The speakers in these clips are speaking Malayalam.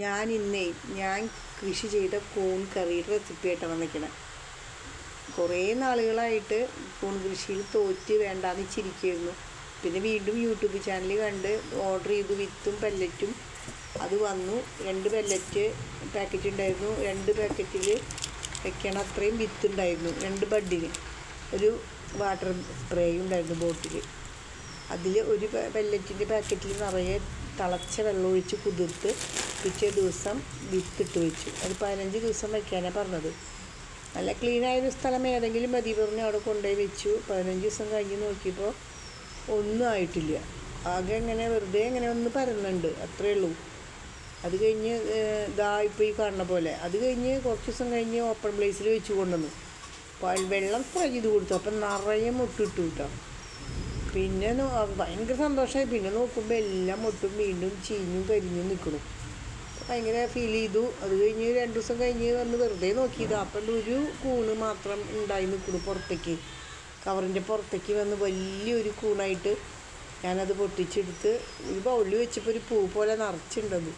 ഞാൻ കൃഷി ചെയ്ത കൂൺ കറിയുടെ റെസിപ്പി ആയിട്ടാണ് വന്നിരിക്കണേ. കുറേ നാളുകളായിട്ട് കൂൺ കൃഷിയിൽ തോറ്റ് വേണ്ടാന്ന് വെച്ചിരിക്കുകയായിരുന്നു. പിന്നെ വീണ്ടും യൂട്യൂബ് ചാനൽ കണ്ട് ഓർഡർ ചെയ്തു. വിത്തും പെല്ലറ്റും അത് വന്നു. 2 പെല്ലറ്റ് പാക്കറ്റ് ഉണ്ടായിരുന്നു. 2 പാക്കറ്റിൽ വെക്കണ അത്രയും വിത്തുണ്ടായിരുന്നു. 2 ബഡിന് ഒരു വാട്ടർ സ്പ്രേ ഉണ്ടായിരുന്നു ബോട്ടിൽ. അതിൽ ഒരു പെല്ലറ്റിൻ്റെ പാക്കറ്റിൽ നിറയെ തിളച്ച വെള്ളം ഒഴിച്ച് കുതിർത്ത് പിറ്റേ ദിവസം വിത്തിട്ട് വെച്ചു. അത് 15 ദിവസം വയ്ക്കാനാണ് പറഞ്ഞത്. നല്ല ക്ലീനായൊരു സ്ഥലം ഏതെങ്കിലും മതി പറഞ്ഞ് അവിടെ കൊണ്ടുപോയി വെച്ചു. 15 ദിവസം കഴിഞ്ഞ് നോക്കിയപ്പോൾ ഒന്നും ആയിട്ടില്ല. ആകെ ഇങ്ങനെ വെറുതെ ഇങ്ങനെ ഒന്ന് പരന്നുണ്ട്, അത്രയേ ഉള്ളൂ. അത് കഴിഞ്ഞ് ഇപ്പോൾ ഈ കാണുന്ന പോലെ അത് കഴിഞ്ഞ് കുറച്ച് ദിവസം കഴിഞ്ഞ് ഓപ്പൺ പ്ലേസിൽ വെച്ച് കൊണ്ടുവന്നു. വെള്ളം സ്പ്രേ ചെയ്ത് കൊടുത്തു. അപ്പം നിറയെ മുട്ടിട്ടു കേട്ടോ. പിന്നെ ഭയങ്കര സന്തോഷമായി. പിന്നെ നോക്കുമ്പോൾ എല്ലാം മുട്ടും വീണ്ടും ചീഞ്ഞും കരിഞ്ഞും നിൽക്കണം. ഭയങ്കര ഫീൽ ചെയ്തു. അത് കഴിഞ്ഞ് 2 ദിവസം കഴിഞ്ഞ് വന്ന് വെറുതെ നോക്കിയത്. അപ്പം ഒരു കൂണ് മാത്രം ഉണ്ടായി നിൽക്കുന്നു പുറത്തേക്ക്, കവറിൻ്റെ പുറത്തേക്ക് വന്ന് വലിയൊരു കൂണായിട്ട്. ഞാനത് പൊട്ടിച്ചെടുത്ത് ഒരു ബൗളിൽ വെച്ചപ്പോൾ ഒരു പൂ പോലെ നിറച്ചിട്ടുണ്ടത്.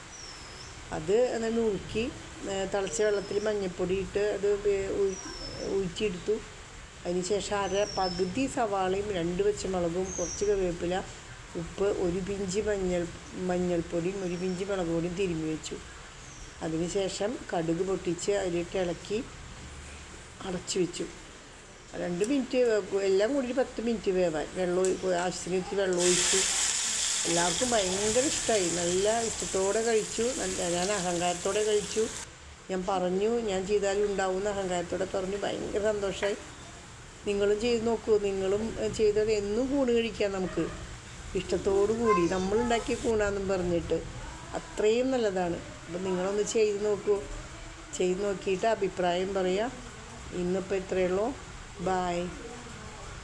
അത് നുറുക്കി തിളച്ച വെള്ളത്തിൽ മഞ്ഞൾപ്പൊടി ഇട്ട് അത് ഊറ്റിയെടുത്തു. അതിന് ശേഷം പകുതി സവാളയും 2 പച്ചമുളകും കുറച്ച് കറിവേപ്പില, ഉപ്പ്, 1 പിഞ്ച് മഞ്ഞൾപ്പൊടിയും 1 പിഞ്ച് മുളക് പൊടിയും തിരുമ്മി വെച്ചു. അതിന് ശേഷം കടുക് പൊട്ടിച്ച് അതിലിട്ട് ഇളക്കി അടച്ചു വെച്ചു. 2 മിനിറ്റ് എല്ലാം കൂടി 10 മിനിറ്റ് വേവാൻ ആവശ്യത്തിന് വെള്ളം ഒഴിച്ചു. എല്ലാവർക്കും ഭയങ്കര ഇഷ്ടമായി. നല്ല ഇഷ്ടത്തോടെ കഴിച്ചു. ഞാൻ അഹങ്കാരത്തോടെ കഴിച്ചു. ഞാൻ പറഞ്ഞു ഞാൻ ചെയ്താലും ഉണ്ടാവുമെന്ന് അഹങ്കാരത്തോടെ പറഞ്ഞു. ഭയങ്കര സന്തോഷമായി. നിങ്ങളും ചെയ്ത് നോക്കൂ. നിങ്ങളും ചെയ്തത് എന്നും കൂണ് കഴിക്കാം നമുക്ക് ഇഷ്ടത്തോടു കൂടി. നമ്മളുണ്ടാക്കിയ കൂണാന്നും പറഞ്ഞിട്ട് അത്രയും നല്ലതാണ്. അപ്പം നിങ്ങളൊന്ന് ചെയ്ത് നോക്കൂ. ചെയ്ത് നോക്കിയിട്ട് അഭിപ്രായം പറയാം. ഇന്നിപ്പോൾ ഇത്രയേ ഉള്ളൂ. ബായ്.